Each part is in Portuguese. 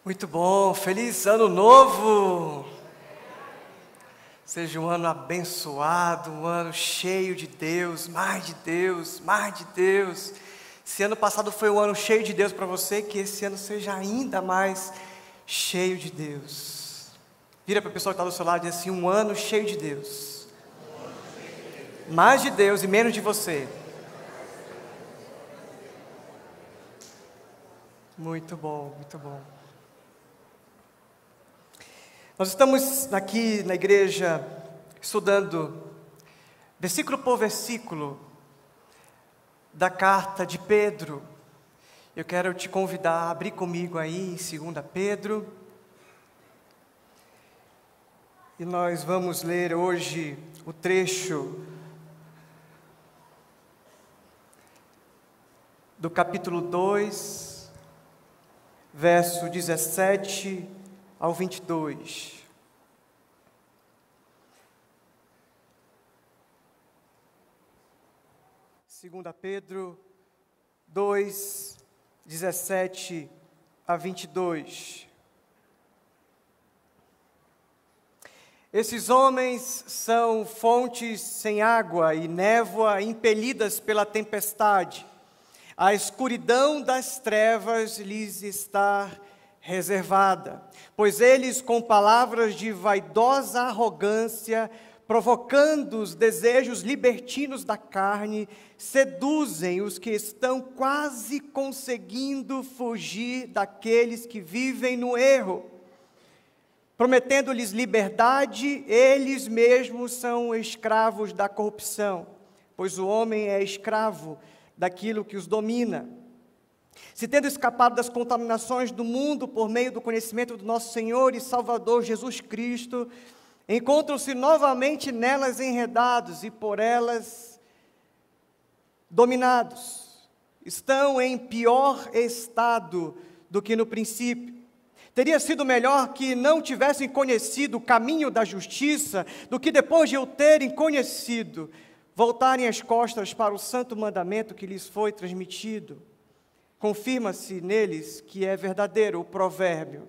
Muito bom, feliz ano novo! Seja um ano abençoado, um ano cheio de Deus, mais de Deus, mais de Deus. Se ano passado foi um ano cheio de Deus para você, que esse ano seja ainda mais cheio de Deus. Vira para a pessoa que está do seu lado e diz assim: um ano cheio de Deus. Mais de Deus e menos de você. Muito bom, muito bom. Nós estamos aqui na igreja estudando versículo por versículo da carta de Pedro. Eu quero te convidar a abrir comigo aí em 2 Pedro. E nós vamos ler hoje o trecho do capítulo 2, verso 17 ao 22. Segunda Pedro 2, 17 a 22. Esses homens são fontes sem água e névoa impelidas pela tempestade. A escuridão das trevas lhes está reservada, pois eles, com palavras de vaidosa arrogância, provocando os desejos libertinos da carne, seduzem os que estão quase conseguindo fugir daqueles que vivem no erro. Prometendo-lhes liberdade, eles mesmos são escravos da corrupção, pois o homem é escravo daquilo que os domina. Se tendo escapado das contaminações do mundo por meio do conhecimento do nosso Senhor e Salvador Jesus Cristo, encontram-se novamente nelas enredados e por elas dominados. Estão em pior estado do que no princípio. Teria sido melhor que não tivessem conhecido o caminho da justiça, do que depois de o terem conhecido, voltarem as costas para o santo mandamento que lhes foi transmitido. Confirma-se neles que é verdadeiro o provérbio: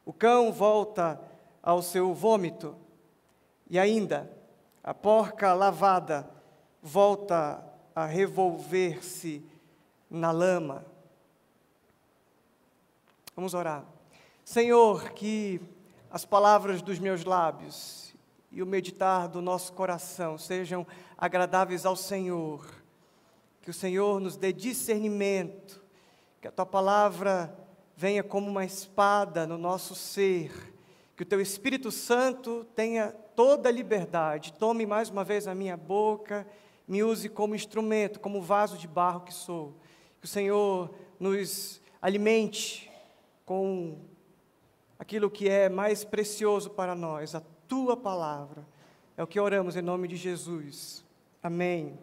o cão volta ao seu vômito, e ainda a porca lavada volta a revolver-se na lama. Vamos orar. Senhor, que as palavras dos meus lábios e o meditar do nosso coração sejam agradáveis ao Senhor, que o Senhor nos dê discernimento, que a Tua palavra venha como uma espada no nosso ser, que o Teu Espírito Santo tenha toda a liberdade, tome mais uma vez a minha boca, me use como instrumento, como vaso de barro que sou, que o Senhor nos alimente com aquilo que é mais precioso para nós, a Tua palavra. É o que oramos em nome de Jesus. Amém.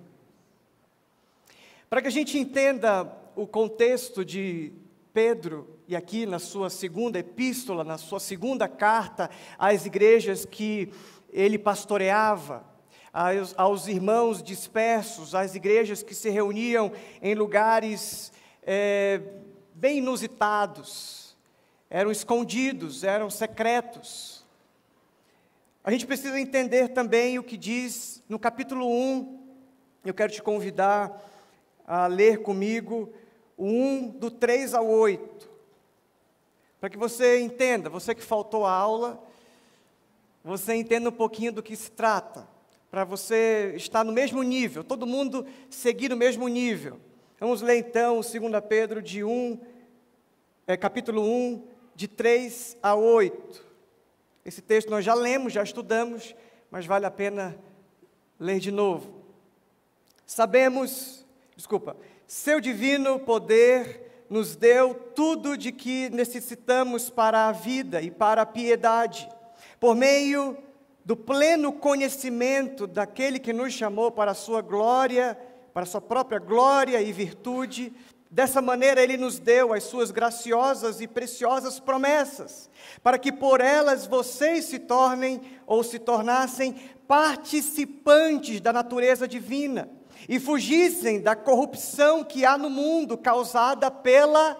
Para que a gente entenda o contexto de Pedro, e aqui na sua segunda epístola, na sua segunda carta às igrejas que ele pastoreava, aos irmãos dispersos, às igrejas que se reuniam em lugares bem inusitados, eram escondidos, eram secretos. A gente precisa entender também o que diz no capítulo 1, eu quero te convidar a ler comigo o 1, do 3 ao 8, para que você entenda, você que faltou a aula, você entenda um pouquinho do que se trata, para você estar no mesmo nível, todo mundo seguir no mesmo nível. Vamos ler então o 2 Pedro capítulo 1, de 3 a 8. Esse texto nós já lemos, já estudamos, mas vale a pena ler de novo. Seu divino poder nos deu tudo de que necessitamos para a vida e para a piedade, por meio do pleno conhecimento daquele que nos chamou para a sua glória, para a sua própria glória e virtude. Dessa maneira Ele nos deu as suas graciosas e preciosas promessas, para que por elas vocês se tornassem participantes da natureza divina, e fugissem da corrupção que há no mundo, causada pela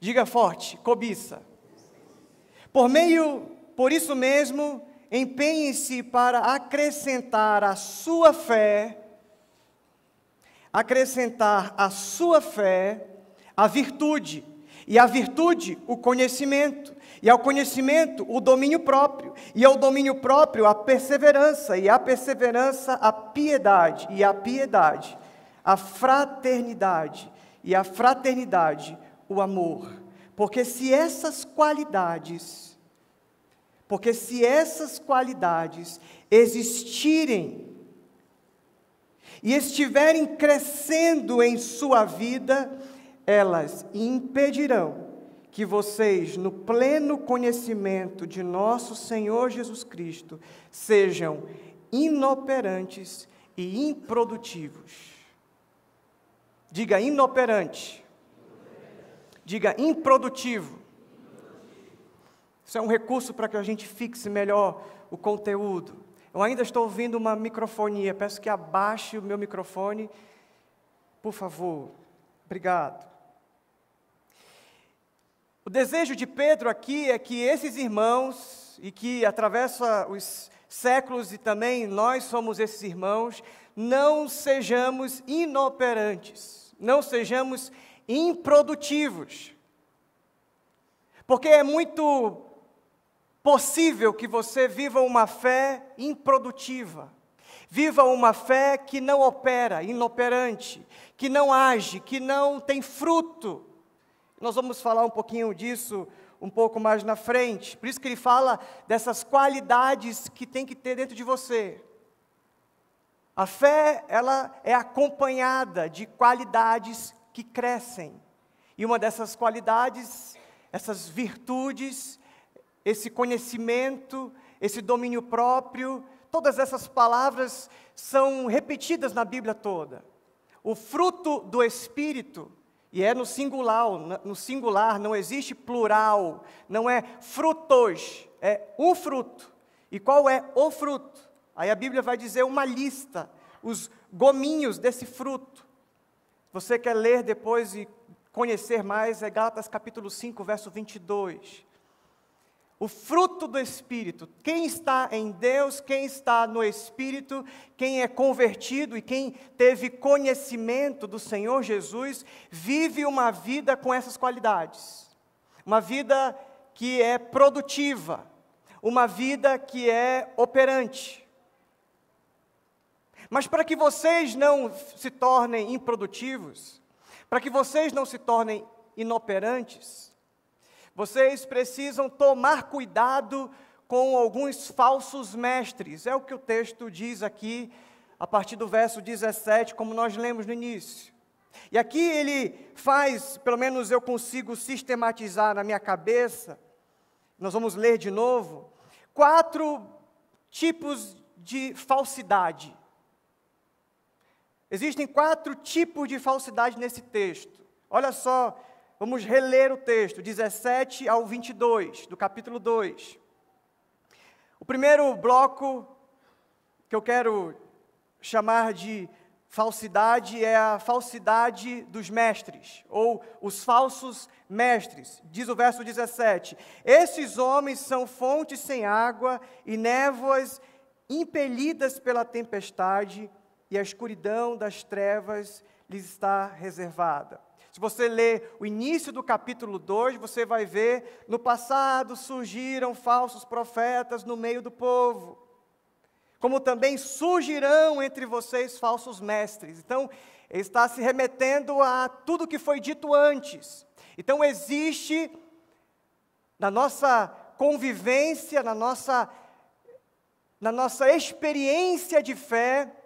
Diga forte, cobiça. Por isso mesmo, empenhem-se para acrescentar à sua fé a virtude, e a virtude, o conhecimento, e ao conhecimento, o domínio próprio, e ao domínio próprio, a perseverança, e à perseverança, a piedade, e à piedade, a fraternidade, e à fraternidade, o amor. Porque se essas qualidades existirem e estiverem crescendo em sua vida, elas impedirão que vocês, no pleno conhecimento de nosso Senhor Jesus Cristo, sejam inoperantes e improdutivos. Diga inoperante. Diga improdutivo. Isso é um recurso para que a gente fixe melhor o conteúdo. Eu ainda estou ouvindo uma microfonia. Peço que abaixe o meu microfone. Por favor. Obrigado. O desejo de Pedro aqui é que esses irmãos, e que atravessa os séculos e também nós somos esses irmãos, não sejamos inoperantes, não sejamos improdutivos. Porque é muito possível que você viva uma fé improdutiva, viva uma fé que não opera, inoperante, que não age, que não tem fruto. Nós vamos falar um pouquinho disso um pouco mais na frente. Por isso que ele fala dessas qualidades que tem que ter dentro de você. A fé, ela é acompanhada de qualidades que crescem. E uma dessas qualidades, essas virtudes, esse conhecimento, esse domínio próprio, todas essas palavras são repetidas na Bíblia toda. O fruto do Espírito, e é no singular, não existe plural, não é frutos, é um fruto. E qual é o fruto? Aí a Bíblia vai dizer uma lista, os gominhos desse fruto. Você quer ler depois e conhecer mais, é Gálatas capítulo 5, verso 22. O fruto do Espírito, quem está em Deus, quem está no Espírito, quem é convertido e quem teve conhecimento do Senhor Jesus, vive uma vida com essas qualidades. Uma vida que é produtiva, uma vida que é operante. Mas para que vocês não se tornem improdutivos, para que vocês não se tornem inoperantes, vocês precisam tomar cuidado com alguns falsos mestres. É o que o texto diz aqui, a partir do verso 17, como nós lemos no início. E aqui ele faz, pelo menos eu consigo sistematizar na minha cabeça, nós vamos ler de novo, 4 tipos de falsidade. Existem 4 tipos de falsidade nesse texto. Olha só, vamos reler o texto, 17 ao 22, do capítulo 2. O primeiro bloco que eu quero chamar de falsidade é a falsidade dos mestres, ou os falsos mestres. Diz o verso 17: esses homens são fontes sem água e névoas impelidas pela tempestade, e a escuridão das trevas lhes está reservada. Se você ler o início do capítulo 2, você vai ver, no passado surgiram falsos profetas no meio do povo, como também surgirão entre vocês falsos mestres. Então, ele está se remetendo a tudo que foi dito antes. Então, existe, na nossa convivência, na nossa experiência de fé,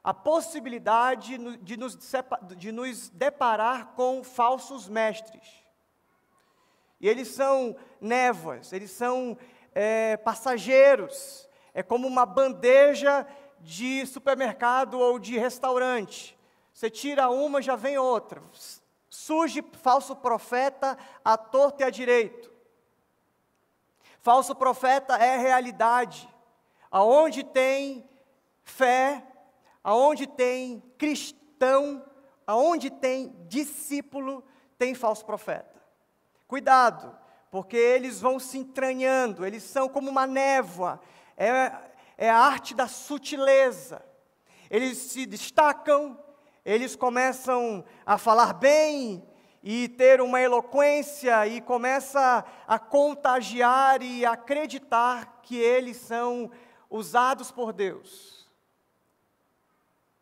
a possibilidade de nos deparar com falsos mestres. E eles são névoas, eles são passageiros, é como uma bandeja de supermercado ou de restaurante. Você tira uma, já vem outra. Surge falso profeta à torta e à direito. Falso profeta é realidade. Aonde tem fé, aonde tem cristão, aonde tem discípulo, tem falso profeta. Cuidado, porque eles vão se entranhando, eles são como uma névoa, é a arte da sutileza. Eles se destacam, eles começam a falar bem e ter uma eloquência e começa a contagiar e acreditar que eles são usados por Deus.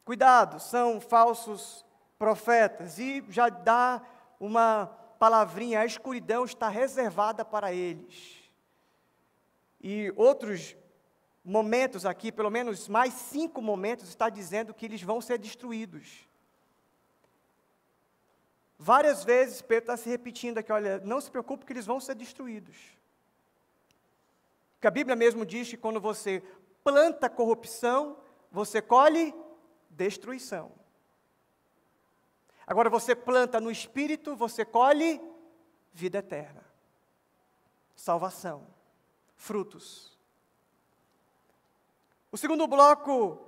Cuidado, são falsos profetas. E já dá uma palavrinha, a escuridão está reservada para eles. E outros momentos aqui, pelo menos mais 5 momentos, está dizendo que eles vão ser destruídos. Várias vezes Pedro está se repetindo aqui, olha, não se preocupe que eles vão ser destruídos. Porque a Bíblia mesmo diz que quando você planta corrupção, você colhe destruição. Agora você planta no Espírito, você colhe vida eterna, salvação, frutos. O segundo bloco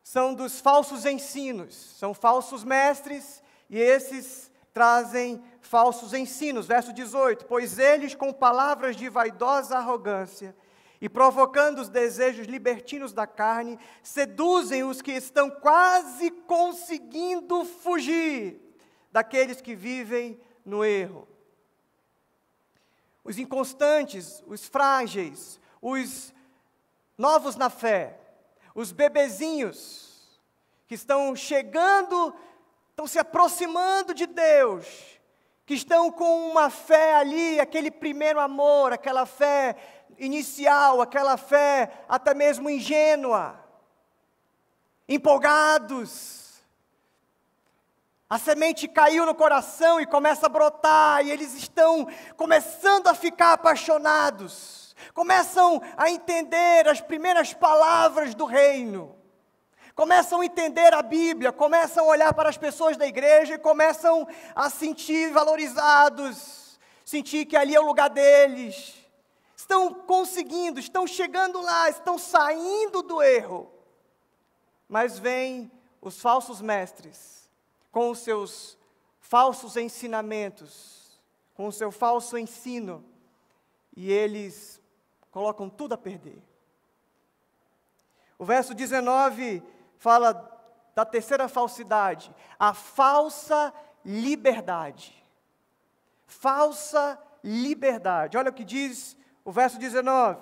são dos falsos ensinos, são falsos mestres, e esses trazem falsos ensinos. Verso 18, pois eles com palavras de vaidosa arrogância e provocando os desejos libertinos da carne, seduzem os que estão quase conseguindo fugir daqueles que vivem no erro. Os inconstantes, os frágeis, os novos na fé, os bebezinhos que estão chegando, estão se aproximando de Deus, que estão com uma fé ali, aquele primeiro amor, aquela fé inicial, aquela fé até mesmo ingênua, empolgados. A semente caiu no coração e começa a brotar, e eles estão começando a ficar apaixonados, começam a entender as primeiras palavras do reino, começam a entender a Bíblia, começam a olhar para as pessoas da igreja e começam a sentir valorizados, sentir que ali é o lugar deles. Estão conseguindo, estão chegando lá, estão saindo do erro. Mas vêm os falsos mestres, com os seus falsos ensinamentos, com o seu falso ensino, e eles colocam tudo a perder. O verso 19 fala da terceira falsidade, a falsa liberdade. Falsa liberdade. Olha o que diz o verso 19.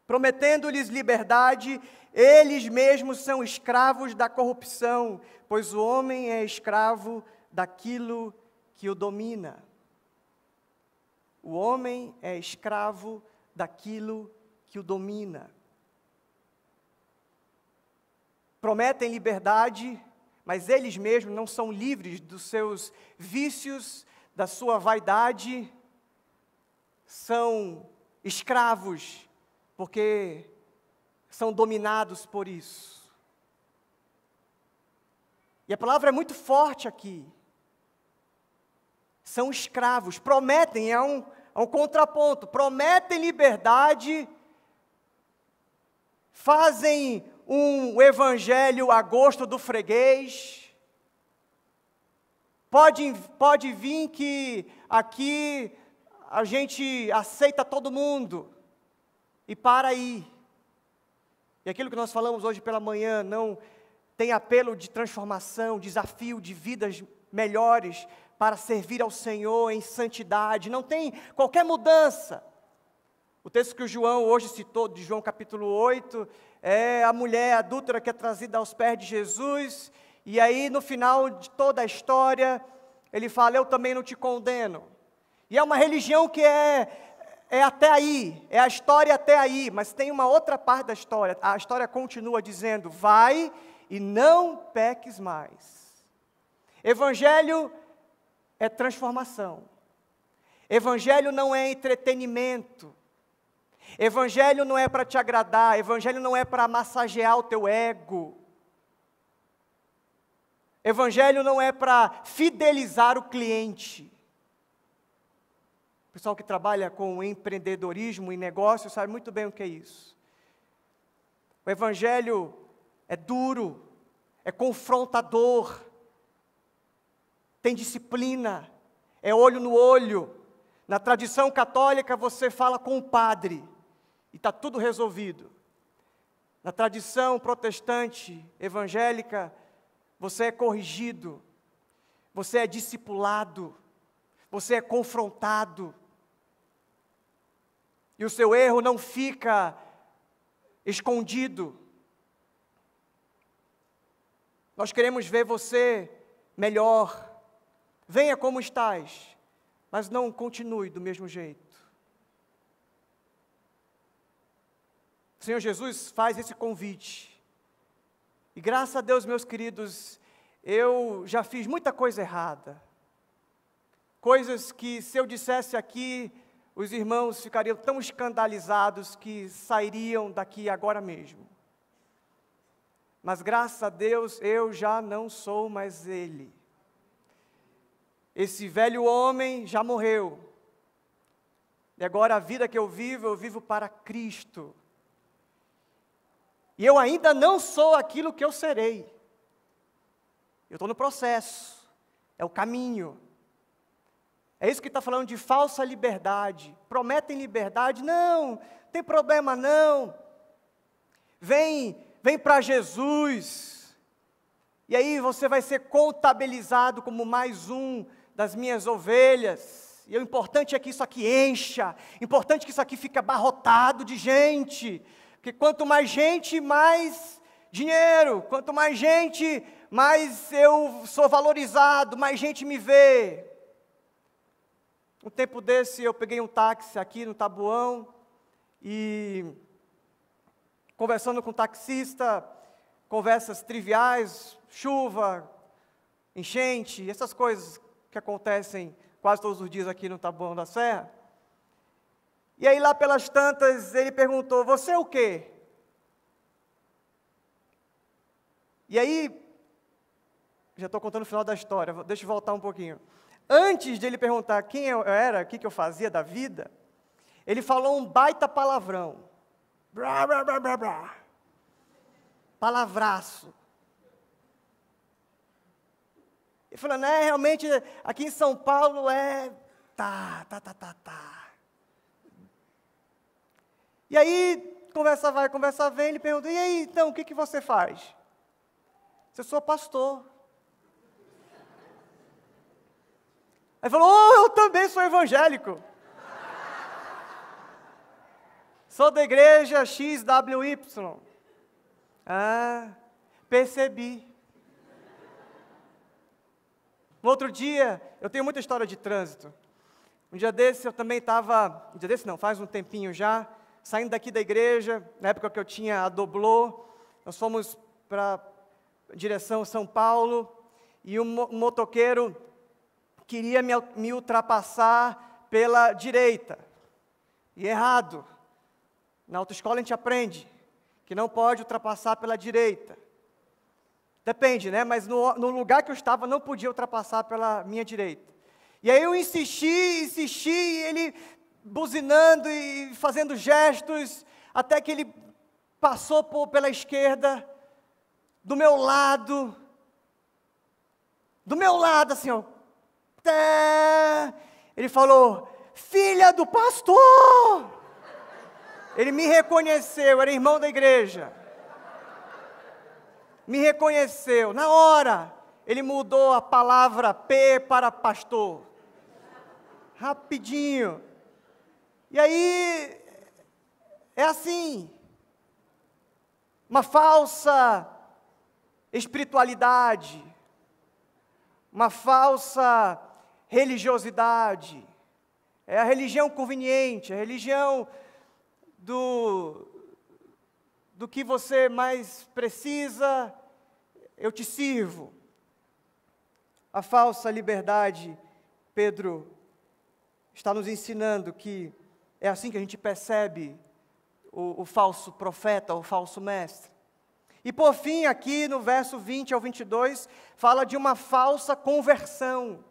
Prometendo-lhes liberdade, eles mesmos são escravos da corrupção, pois o homem é escravo daquilo que o domina. O homem é escravo daquilo que o domina. Prometem liberdade, mas eles mesmos não são livres dos seus vícios, da sua vaidade, são escravos, porque são dominados por isso. E a palavra é muito forte aqui. São escravos, prometem, é um contraponto, prometem liberdade, fazem um evangelho a gosto do freguês. Pode vir que aqui a gente aceita todo mundo, e para aí. E aquilo que nós falamos hoje pela manhã, não tem apelo de transformação, desafio de vidas melhores para servir ao Senhor em santidade, não tem qualquer mudança. O texto que o João hoje citou, de João capítulo 8, é a mulher adúltera que é trazida aos pés de Jesus, e aí no final de toda a história, ele fala, eu também não te condeno. E é uma religião que é até aí, é a história até aí, mas tem uma outra parte da história, a história continua dizendo, vai e não peques mais. Evangelho é transformação, evangelho não é entretenimento, evangelho não é para te agradar, evangelho não é para massagear o teu ego, evangelho não é para fidelizar o cliente. O pessoal que trabalha com empreendedorismo e negócio sabe muito bem o que é isso. O evangelho é duro, é confrontador, tem disciplina, é olho no olho, Na tradição católica, você fala com o padre e está tudo resolvido. Na tradição protestante, evangélica, você é corrigido, você é discipulado, você é confrontado. E o seu erro não fica escondido. Nós queremos ver você melhor. Venha como estás, mas não continue do mesmo jeito. O Senhor Jesus faz esse convite. E graças a Deus, meus queridos, eu já fiz muita coisa errada. Coisas que, se eu dissesse aqui, os irmãos ficariam tão escandalizados que sairiam daqui agora mesmo. Mas graças a Deus, eu já não sou mais ele. Esse velho homem já morreu. E agora a vida que eu vivo para Cristo. E eu ainda não sou aquilo que eu serei. Eu estou no processo. É o caminho. É isso que está falando de falsa liberdade. Prometem liberdade? Não, tem problema não. Vem para Jesus. E aí você vai ser contabilizado como mais um das minhas ovelhas. E o importante é que isso aqui encha. Importante que isso aqui fique abarrotado de gente. Porque quanto mais gente, mais dinheiro. Quanto mais gente, mais eu sou valorizado, mais gente me vê. Um tempo desse eu peguei um táxi aqui no Taboão e conversando com o taxista, conversas triviais, chuva, enchente, essas coisas que acontecem quase todos os dias aqui no Taboão da Serra. E aí lá pelas tantas ele perguntou, você é o quê? E aí, já estou contando o final da história, deixa eu voltar um pouquinho. Antes de ele perguntar quem eu era, o que eu fazia da vida, ele falou um baita palavrão. Brá, brá, brá, brá, brá. Palavraço. Ele falou, né, realmente, aqui em São Paulo é... Tá. E aí, conversa vai, conversa vem, ele pergunta, e aí, então, o que você faz? Eu sou pastor. Aí falou, eu também sou evangélico. Sou da igreja XWY. Ah, percebi. No outro dia, eu tenho muita história de trânsito. Um dia desse eu também estava, um dia desse não, faz um tempinho já, saindo daqui da igreja, na época que eu tinha a Doblô, nós fomos para a direção São Paulo, e um motoqueiro queria me ultrapassar pela direita. E errado. Na autoescola a gente aprende que não pode ultrapassar pela direita. Depende, né? Mas no lugar que eu estava não podia ultrapassar pela minha direita. E aí eu insisti, e ele buzinando e fazendo gestos, até que ele passou pela esquerda, do meu lado, assim, ó. Ele falou, filha do pastor! Ele me reconheceu, era irmão da igreja. Me reconheceu, na hora, ele mudou a palavra P para pastor. Rapidinho. E aí, é assim, uma falsa espiritualidade, uma falsa religiosidade, é a religião conveniente, a religião do que você mais precisa, eu te sirvo. A falsa liberdade, Pedro está nos ensinando que é assim que a gente percebe o falso profeta, o falso mestre. E por fim, aqui no verso 20 ao 22, fala de uma falsa conversão.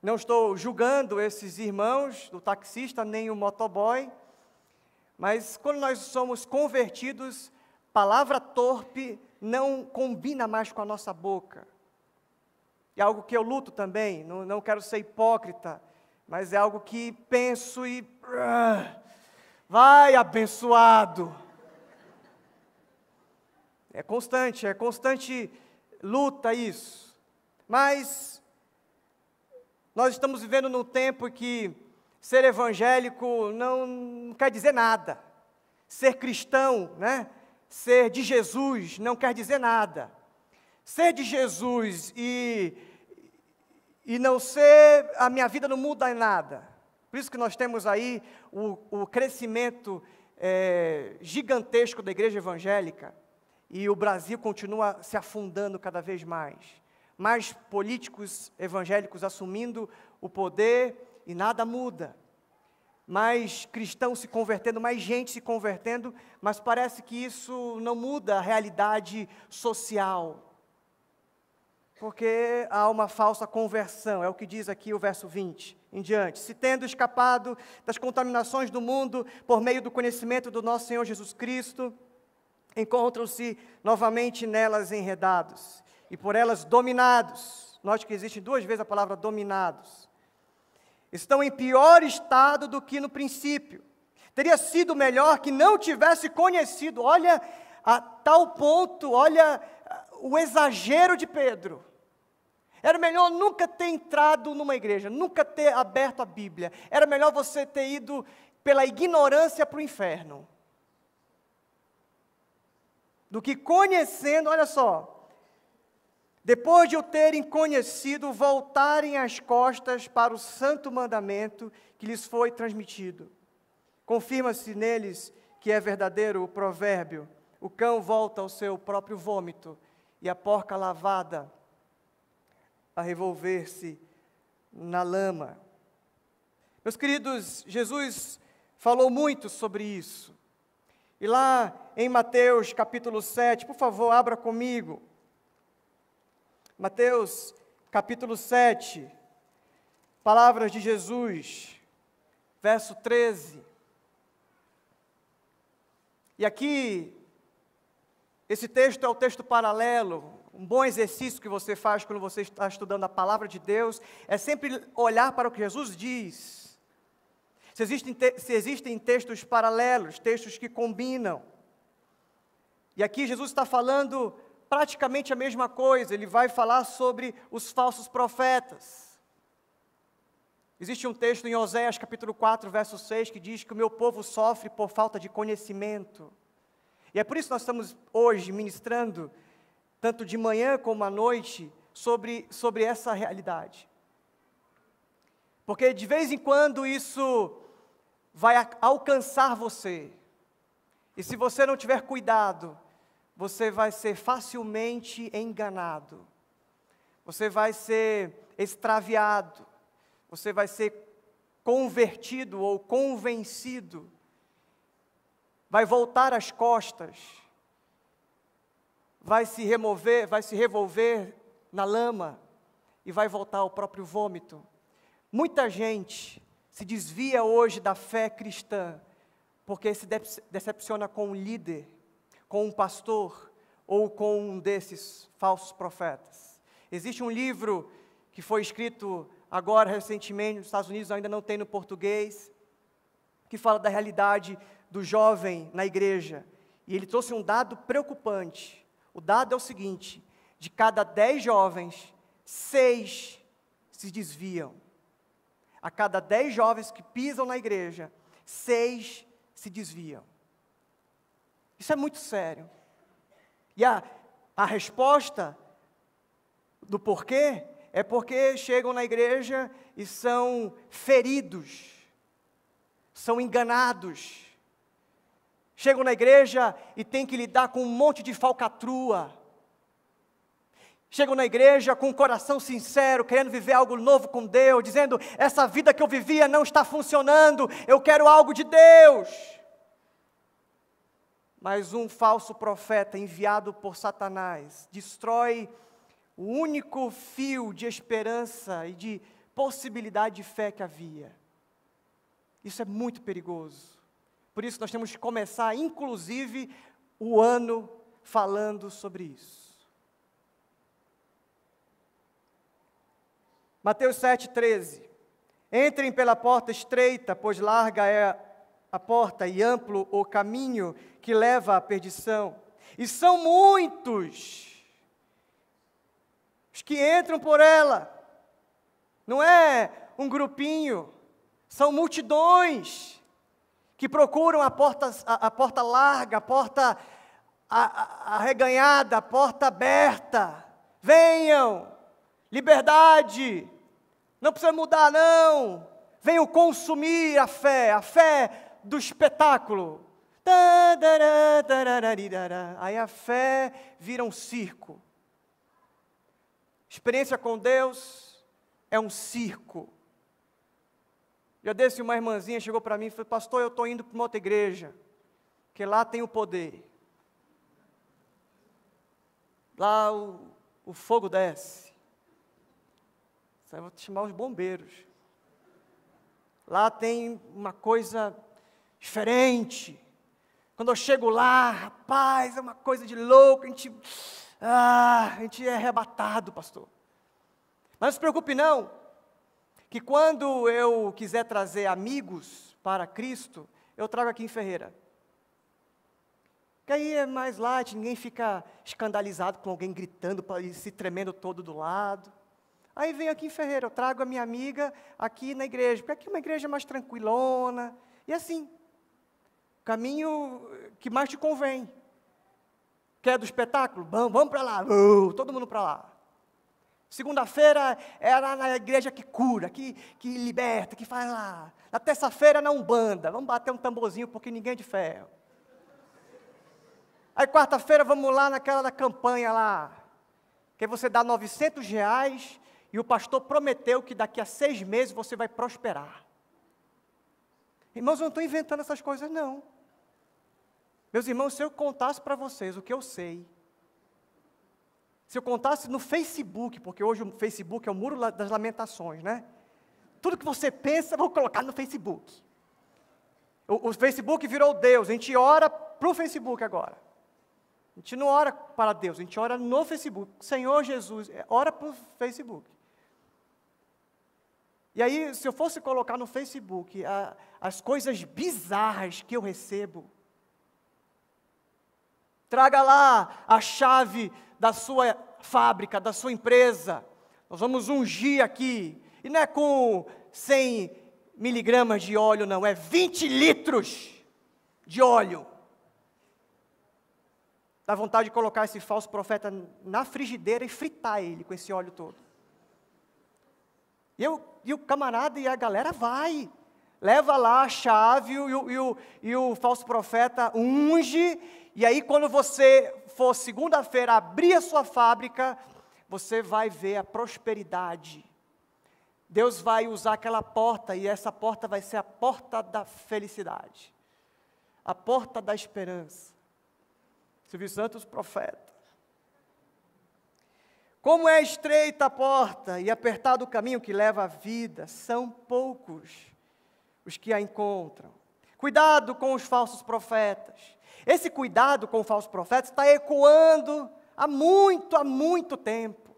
Não estou julgando esses irmãos, do taxista, nem o motoboy, mas quando nós somos convertidos, palavra torpe não combina mais com a nossa boca. é algo que eu luto também, não quero ser hipócrita, mas é algo que penso e... vai, abençoado! É constante luta isso. Mas nós estamos vivendo num tempo que ser evangélico não quer dizer nada. Ser cristão, né? Ser de Jesus não quer dizer nada. Ser de Jesus e não ser, a minha vida não muda em nada. Por isso que nós temos aí o crescimento gigantesco da igreja evangélica, e o Brasil continua se afundando cada vez mais. Mais políticos evangélicos assumindo o poder e nada muda. Mais cristãos se convertendo, mais gente se convertendo, mas parece que isso não muda a realidade social. Porque há uma falsa conversão, é o que diz aqui o verso 20 em diante. Se tendo escapado das contaminações do mundo por meio do conhecimento do nosso Senhor Jesus Cristo, encontram-se novamente nelas enredados e por elas dominados. Note que existe 2 vezes a palavra dominados. Estão em pior estado do que no princípio. Teria sido melhor que não tivesse conhecido. Olha a tal ponto, olha o exagero de Pedro. Era melhor nunca ter entrado numa igreja, nunca ter aberto a Bíblia. Era melhor você ter ido pela ignorância para o inferno. Do que conhecendo, olha só, depois de o terem conhecido, voltarem as costas para o santo mandamento que lhes foi transmitido. Confirma-se neles que é verdadeiro o provérbio: o cão volta ao seu próprio vômito, e a porca lavada a revolver-se na lama. Meus queridos, Jesus falou muito sobre isso. E lá em Mateus capítulo 7, por favor, abra comigo. Mateus capítulo 7, palavras de Jesus, verso 13. E aqui, esse texto é o texto paralelo. Um bom exercício que você faz quando você está estudando a palavra de Deus é sempre olhar para o que Jesus diz. Se existem textos paralelos, textos que combinam. E aqui Jesus está falando praticamente a mesma coisa. Ele vai falar sobre os falsos profetas. Existe um texto em Oséias capítulo 4, verso 6, que diz que o meu povo sofre por falta de conhecimento. E é por isso que nós estamos hoje ministrando, tanto de manhã como à noite, sobre essa realidade. Porque de vez em quando isso vai alcançar você. E se você não tiver cuidado, você vai ser facilmente enganado. Você vai ser extraviado. Você vai ser convertido ou convencido. Vai voltar as costas. Vai se revolver na lama e vai voltar ao próprio vômito. Muita gente se desvia hoje da fé cristã porque se decepciona com um líder, com um pastor ou com um desses falsos profetas. Existe um livro que foi escrito agora recentemente nos Estados Unidos, ainda não tem no português, que fala da realidade do jovem na igreja. E ele trouxe um dado preocupante. O dado é o seguinte: de cada 10 jovens, 6 se desviam. A cada 10 jovens que pisam na igreja, 6 se desviam. Isso é muito sério. E a resposta do porquê é porque chegam na igreja e são feridos, são enganados. Chegam na igreja e têm que lidar com um monte de falcatrua. Chegam na igreja com um coração sincero, querendo viver algo novo com Deus, dizendo: essa vida que eu vivia não está funcionando, eu quero algo de Deus. Mas um falso profeta enviado por Satanás destrói o único fio de esperança e de possibilidade de fé que havia. Isso é muito perigoso. Por isso nós temos que começar, inclusive, o ano falando sobre isso. Mateus 7,13. Entrem pela porta estreita, pois larga é a porta e amplo o caminho que leva à perdição. E são muitos os que entram por ela. Não é um grupinho, são multidões que procuram a porta larga, a porta arreganhada, a porta aberta. Venham, liberdade, não precisa mudar não. Venham consumir a fé do espetáculo. Aí a fé vira um circo. Experiência com Deus é um circo. Já desse uma irmãzinha chegou para mim e falou: pastor, eu estou indo para uma outra igreja, porque lá tem o poder. Lá o fogo desce. Eu vou te chamar os bombeiros. Lá tem uma coisa diferente. Quando eu chego lá, rapaz, é uma coisa de louco, a gente é arrebatado, pastor. Mas não se preocupe não, que quando eu quiser trazer amigos para Cristo, eu trago aqui em Ferreira. Que aí é mais light, ninguém fica escandalizado com alguém gritando, se tremendo todo do lado. Aí venho aqui em Ferreira, eu trago a minha amiga aqui na igreja, porque aqui é uma igreja mais tranquilona, e assim, caminho que mais te convém. Quer do espetáculo? Vamos para lá, todo mundo para lá. Segunda-feira é lá na igreja que cura, que liberta, que faz lá. Na terça-feira na Umbanda, vamos bater um tamborzinho porque ninguém é de ferro. Aí quarta-feira vamos lá naquela da campanha lá, que você dá R$900 e o pastor prometeu que daqui a 6 meses você vai prosperar. Irmãos, eu não estou inventando essas coisas não. Meus irmãos, se eu contasse para vocês o que eu sei, se eu contasse no Facebook, porque hoje o Facebook é o muro das lamentações, né? Tudo que você pensa, vou colocar no Facebook. O Facebook virou Deus, a gente ora para o Facebook agora. A gente não ora para Deus, a gente ora no Facebook. Senhor Jesus, ora para o Facebook. E aí, se eu fosse colocar no Facebook as coisas bizarras que eu recebo, traga lá a chave da sua fábrica, da sua empresa. Nós vamos ungir aqui. E não é com 100 miligramas de óleo, não. É 20 litros de óleo. Dá vontade de colocar esse falso profeta na frigideira e fritar ele com esse óleo todo. E o camarada e a galera vai. Leva lá a chave e o falso profeta unge. E aí quando você for segunda-feira abrir a sua fábrica, você vai ver a prosperidade. Deus vai usar aquela porta e essa porta vai ser a porta da felicidade. A porta da esperança. Silvio Santos, profeta. Como é estreita a porta e apertado o caminho que leva à vida, são poucos os que a encontram. Cuidado com os falsos profetas. Esse cuidado com o falso profeta está ecoando há muito tempo.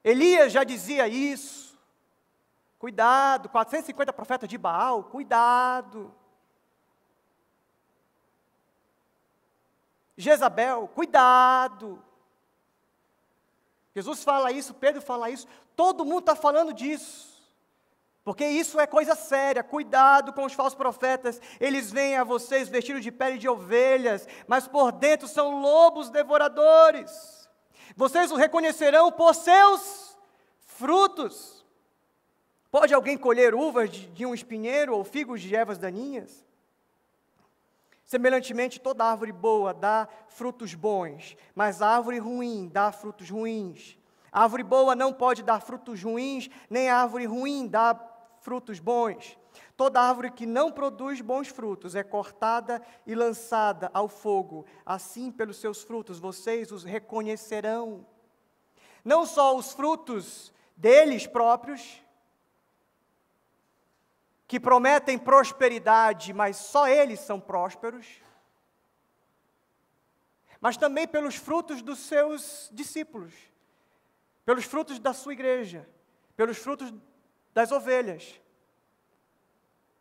Elias já dizia isso. Cuidado, 450 profetas de Baal, cuidado. Jezabel, cuidado. Jesus fala isso, Pedro fala isso, todo mundo está falando disso. Porque isso é coisa séria, cuidado com os falsos profetas, eles vêm a vocês vestidos de pele de ovelhas, mas por dentro são lobos devoradores. Vocês o reconhecerão por seus frutos. Pode alguém colher uvas de um espinheiro ou figos de ervas daninhas? Semelhantemente, toda árvore boa dá frutos bons, mas a árvore ruim dá frutos ruins. A árvore boa não pode dar frutos ruins, nem a árvore ruim dá frutos bons. Toda árvore que não produz bons frutos é cortada e lançada ao fogo. Assim, pelos seus frutos, vocês os reconhecerão. Não só os frutos deles próprios, que prometem prosperidade, mas só eles são prósperos, mas também pelos frutos dos seus discípulos, pelos frutos da sua igreja, pelos frutos das ovelhas.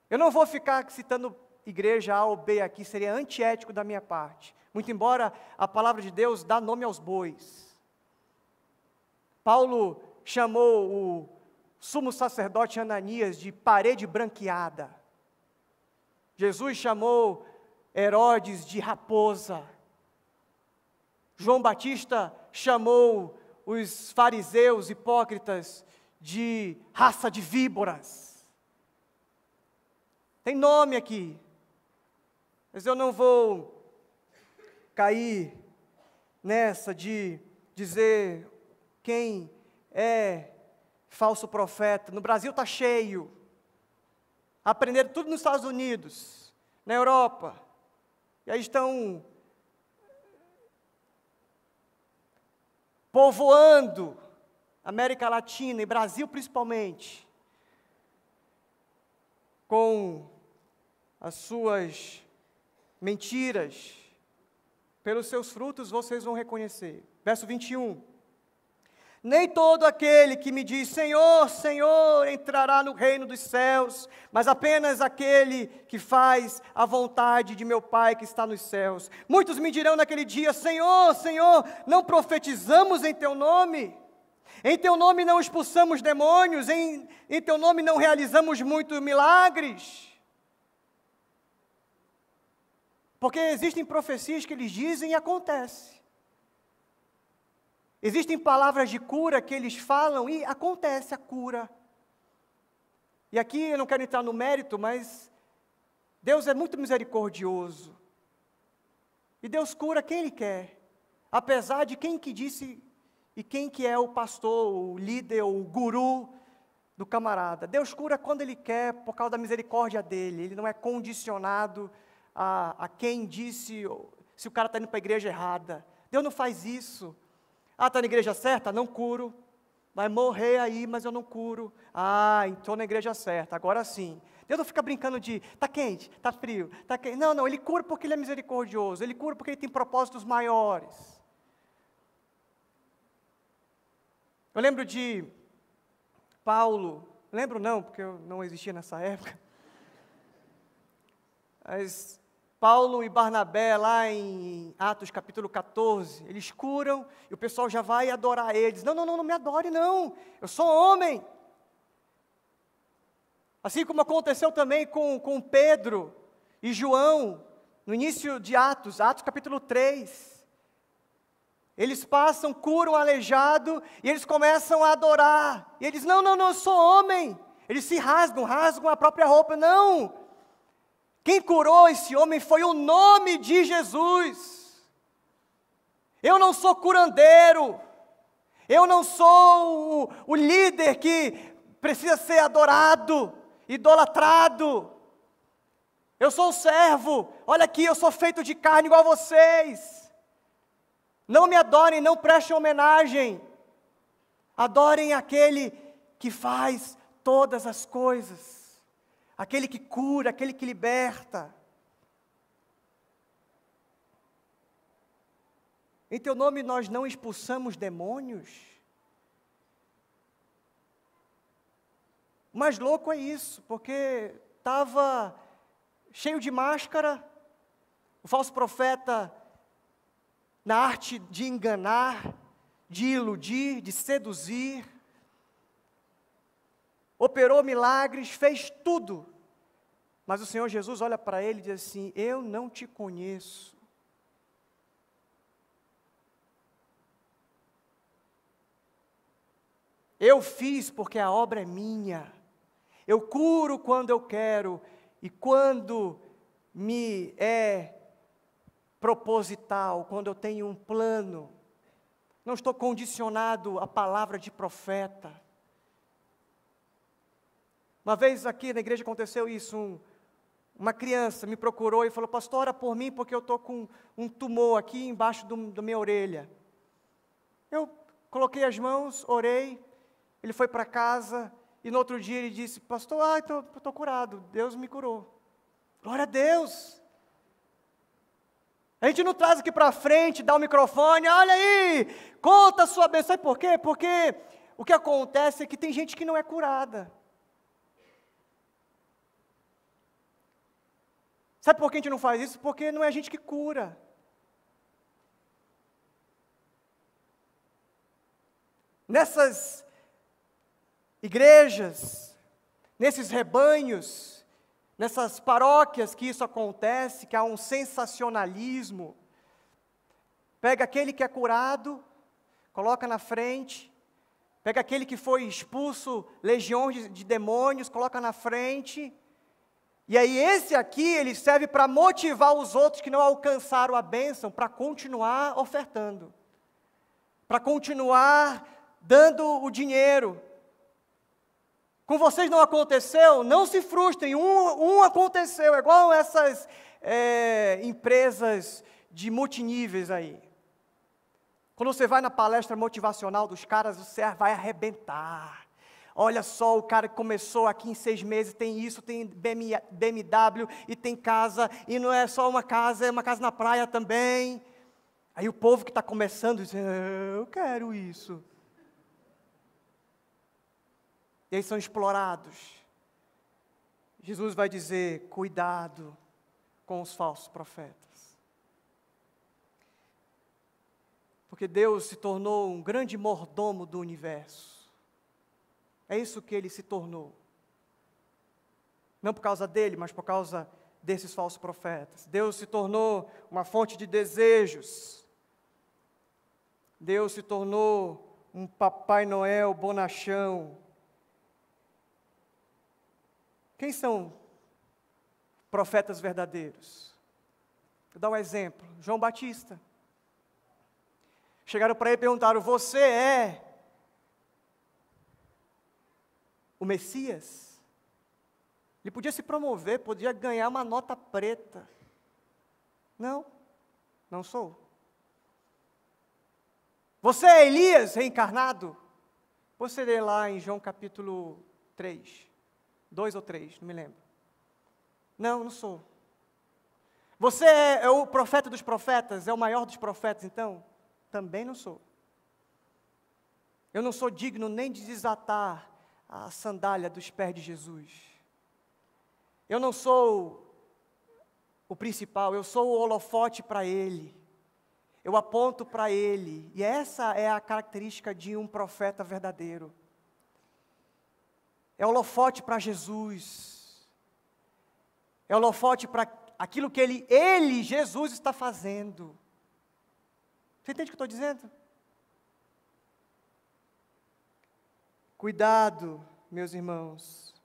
Eu não vou ficar citando igreja A ou B aqui, seria antiético da minha parte. Muito embora a palavra de Deus dá nome aos bois. Paulo chamou o sumo sacerdote Ananias de parede branqueada. Jesus chamou Herodes de raposa. João Batista chamou os fariseus hipócritas de raça de víboras. Tem nome aqui, mas eu não vou cair nessa de dizer quem é falso profeta. No Brasil está cheio. Aprenderam tudo nos Estados Unidos, na Europa. E aí estão povoando América Latina e Brasil principalmente, com as suas mentiras. Pelos seus frutos vocês vão reconhecer. Verso 21. Nem todo aquele que me diz, Senhor, Senhor, entrará no reino dos céus, mas apenas aquele que faz a vontade de meu Pai que está nos céus. Muitos me dirão naquele dia, Senhor, Senhor, não profetizamos em Teu nome? Em Teu nome não expulsamos demônios? Em Teu nome não realizamos muitos milagres? Porque existem profecias que eles dizem e acontece. Existem palavras de cura que eles falam e acontece a cura. E aqui eu não quero entrar no mérito, mas Deus é muito misericordioso. E Deus cura quem Ele quer. Apesar de quem que disse e quem que é o pastor, o líder, o guru do camarada. Deus cura quando Ele quer, por causa da misericórdia dEle. Ele não é condicionado a quem disse se o cara está indo para a igreja errada. Deus não faz isso. Ah, está na igreja certa? Não curo. Vai morrer aí, mas eu não curo. Ah, estou na igreja certa, agora sim. Deus não fica brincando de, está quente, está frio, está quente. Não, não, Ele cura porque Ele é misericordioso. Ele cura porque Ele tem propósitos maiores. Eu lembro de Paulo, lembro não, porque eu não existia nessa época. Mas Paulo e Barnabé, lá em Atos capítulo 14, eles curam e o pessoal já vai adorar eles. Não, não, não, não me adore não, eu sou homem. Assim como aconteceu também com Pedro e João, no início de Atos capítulo 3. Eles passam, curam o aleijado e eles começam a adorar. E eles, não, não, não, eu sou homem. Eles se rasgam a própria roupa, não. Quem curou esse homem foi o nome de Jesus. Eu não sou curandeiro. Eu não sou o líder que precisa ser adorado, idolatrado. Eu sou o servo. Olha aqui, eu sou feito de carne igual a vocês. Não me adorem, não prestem homenagem. Adorem aquele que faz todas as coisas. Aquele que cura, aquele que liberta. Em Teu nome nós não expulsamos demônios. O mais louco é isso, porque estava cheio de máscara, o falso profeta na arte de enganar, de iludir, de seduzir, operou milagres, fez tudo, mas o Senhor Jesus olha para ele e diz assim, eu não te conheço. Eu fiz porque a obra é minha, eu curo quando eu quero, e quando me é proposital, quando eu tenho um plano, não estou condicionado à palavra de profeta. Uma vez aqui na igreja aconteceu isso, uma criança me procurou e falou, pastor, ora por mim porque eu estou com um tumor aqui embaixo da minha orelha. Eu coloquei as mãos, orei, ele foi para casa e no outro dia ele disse, pastor, estou curado, Deus me curou. Glória a Deus! A gente não traz aqui para frente, dá o microfone, olha aí, conta a sua bênção. Sabe por quê? Porque o que acontece é que tem gente que não é curada. Sabe por que a gente não faz isso? Porque não é a gente que cura. Nessas igrejas, nesses rebanhos, nessas paróquias que isso acontece, que há um sensacionalismo, pega aquele que é curado, coloca na frente, pega aquele que foi expulso, legiões de demônios, coloca na frente, e aí esse aqui, ele serve para motivar os outros que não alcançaram a bênção, para continuar ofertando, para continuar dando o dinheiro. Com vocês não aconteceu? Não se frustrem, um aconteceu, é igual essas empresas de multiníveis aí. Quando você vai na palestra motivacional dos caras, você vai arrebentar. Olha só, o cara que começou aqui em 6 meses, tem isso, tem BMW, e tem casa, e não é só uma casa, é uma casa na praia também. Aí o povo que está começando diz, eu quero isso. E aí são explorados. Jesus vai dizer, cuidado com os falsos profetas. Porque Deus se tornou um grande mordomo do universo. É isso que Ele se tornou. Não por causa dele, mas por causa desses falsos profetas. Deus se tornou uma fonte de desejos. Deus se tornou um Papai Noel bonachão. Quem são profetas verdadeiros? Vou dar um exemplo. João Batista. Chegaram para ele e perguntaram, você é o Messias? Ele podia se promover, podia ganhar uma nota preta. Não, não sou. Você é Elias reencarnado? Você lê lá em João capítulo 3. 2 ou 3, não me lembro. Não, não sou. Você é o profeta dos profetas? É o maior dos profetas, então? Também não sou. Eu não sou digno nem de desatar a sandália dos pés de Jesus. Eu não sou o principal, eu sou o holofote para Ele. Eu aponto para Ele. E essa é a característica de um profeta verdadeiro. É holofote para Jesus. É holofote para aquilo que Ele, Jesus, está fazendo. Você entende o que eu estou dizendo? Cuidado, meus irmãos.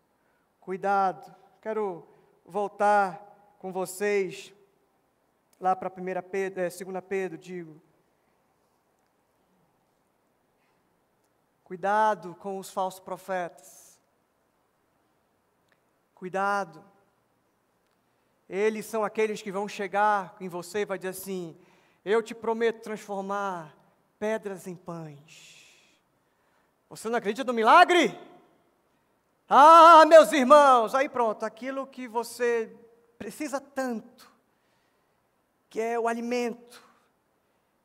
Cuidado. Quero voltar com vocês lá para 2 Pedro, digo. Cuidado com os falsos profetas. Cuidado. Eles são aqueles que vão chegar em você e vai dizer assim, eu te prometo transformar pedras em pães. Você não acredita no milagre? Ah, meus irmãos, aí pronto, aquilo que você precisa tanto, que é o alimento,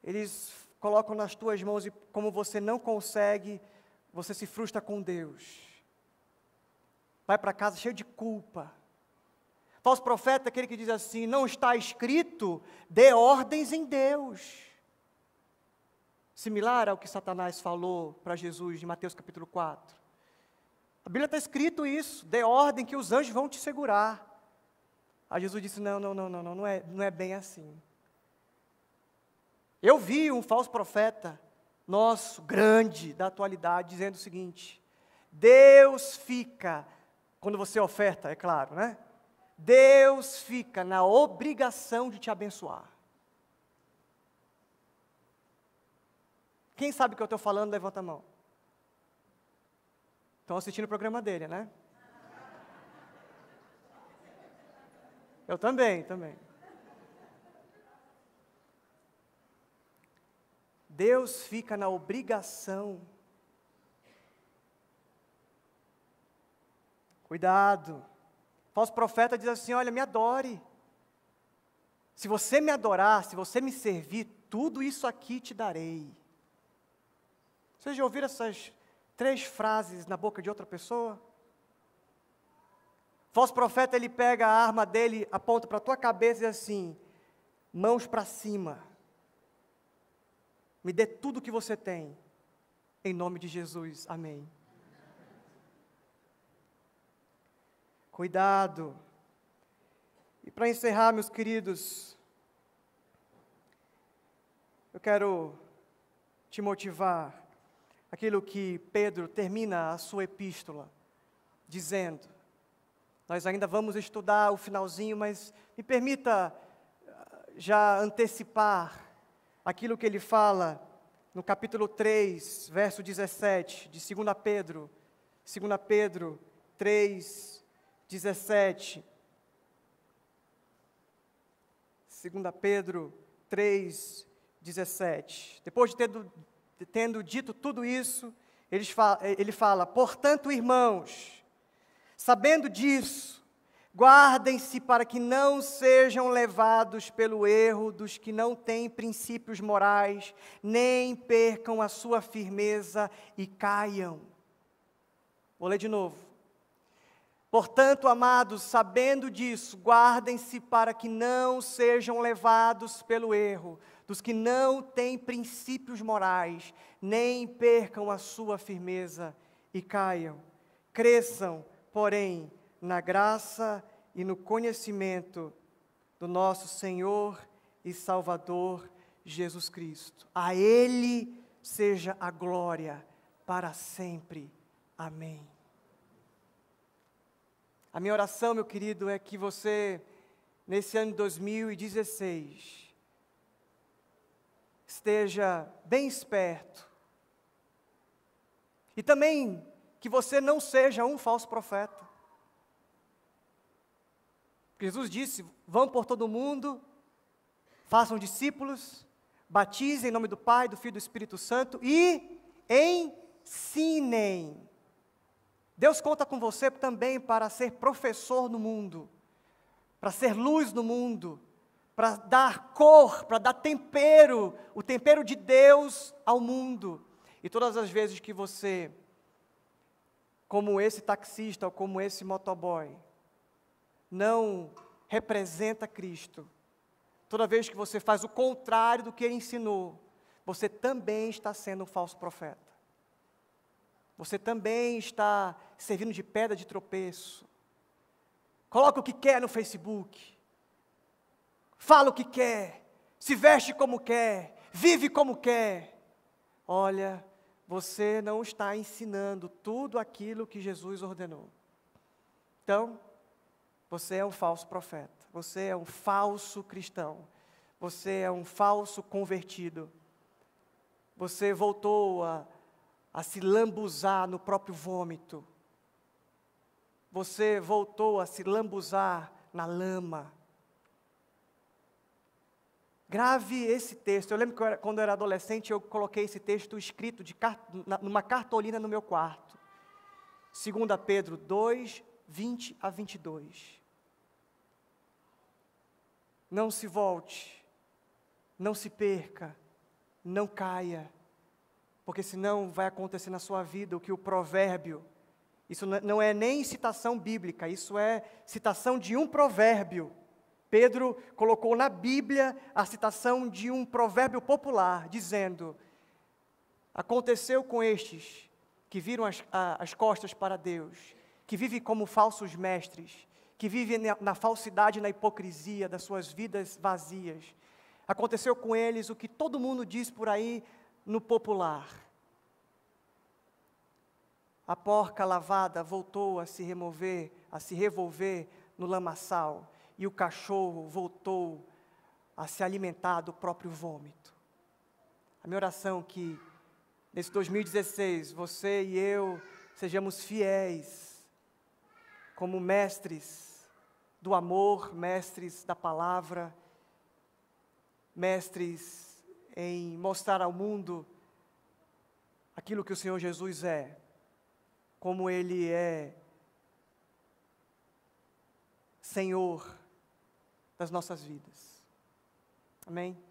eles colocam nas tuas mãos e como você não consegue, você se frustra com Deus. Vai para casa cheio de culpa. Falso profeta é aquele que diz assim, não está escrito, dê ordens em Deus. Similar ao que Satanás falou para Jesus em Mateus capítulo 4. A Bíblia está escrito isso, dê ordem que os anjos vão te segurar. Aí Jesus disse, não é bem assim. Eu vi um falso profeta, nosso, grande, da atualidade, dizendo o seguinte, Deus fica, quando você oferta, é claro, né? Deus fica na obrigação de te abençoar. Quem sabe o que eu estou falando, levanta a mão. Estão assistindo o programa dele, né? Eu também. Deus fica na obrigação. Cuidado. O falso profeta diz assim, olha, me adore. Se você me adorar, se você me servir, tudo isso aqui te darei. Vocês já ouviram essas 3 frases na boca de outra pessoa? O falso profeta, ele pega a arma dele, aponta para a tua cabeça e diz assim: mãos para cima. Me dê tudo o que você tem. Em nome de Jesus, amém. Cuidado. E para encerrar, meus queridos, eu quero te motivar, aquilo que Pedro termina a sua epístola, dizendo, nós ainda vamos estudar o finalzinho, mas me permita já antecipar aquilo que ele fala no capítulo 3, verso 17, de 2 Pedro, 2 Pedro 3, 17. 2 Pedro 3, 17. Depois de tendo dito tudo isso, ele fala, portanto, irmãos, sabendo disso, guardem-se para que não sejam levados pelo erro dos que não têm princípios morais, nem percam a sua firmeza e caiam. Vou ler de novo. Portanto, amados, sabendo disso, guardem-se para que não sejam levados pelo erro dos que não têm princípios morais, nem percam a sua firmeza e caiam. Cresçam, porém, na graça e no conhecimento do nosso Senhor e Salvador Jesus Cristo. A Ele seja a glória para sempre. Amém. A minha oração, meu querido, é que você, nesse ano de 2016, esteja bem esperto. E também que você não seja um falso profeta. Jesus disse, vão por todo mundo, façam discípulos, batizem em nome do Pai, do Filho e do Espírito Santo e ensinem. Deus conta com você também para ser professor no mundo, para ser luz no mundo, para dar cor, para dar tempero, o tempero de Deus ao mundo. E todas as vezes que você, como esse taxista ou como esse motoboy, não representa Cristo, toda vez que você faz o contrário do que Ele ensinou, você também está sendo um falso profeta. Você também está servindo de pedra de tropeço. Coloca o que quer no Facebook. Fala o que quer. Se veste como quer. Vive como quer. Olha, você não está ensinando tudo aquilo que Jesus ordenou. Então, você é um falso profeta. Você é um falso cristão. Você é um falso convertido. Você voltou a se lambuzar no próprio vômito. Você voltou a se lambuzar na lama. Grave esse texto. Eu lembro que quando eu era adolescente, eu coloquei esse texto escrito numa cartolina no meu quarto. 2 Pedro 2, 20 a 22. Não se volte, não se perca, não caia, porque senão vai acontecer na sua vida o que o provérbio, isso não é nem citação bíblica, isso é citação de um provérbio. Pedro colocou na Bíblia a citação de um provérbio popular, dizendo, aconteceu com estes que viram as costas para Deus, que vivem como falsos mestres, que vivem na falsidade e na hipocrisia das suas vidas vazias. Aconteceu com eles o que todo mundo diz por aí no popular. A porca lavada voltou a se revolver no lamaçal, e o cachorro voltou a se alimentar do próprio vômito. A minha oração é que, nesse 2016, você e eu sejamos fiéis, como mestres do amor, mestres da palavra, mestres em mostrar ao mundo aquilo que o Senhor Jesus é, como Ele é Senhor das nossas vidas. Amém.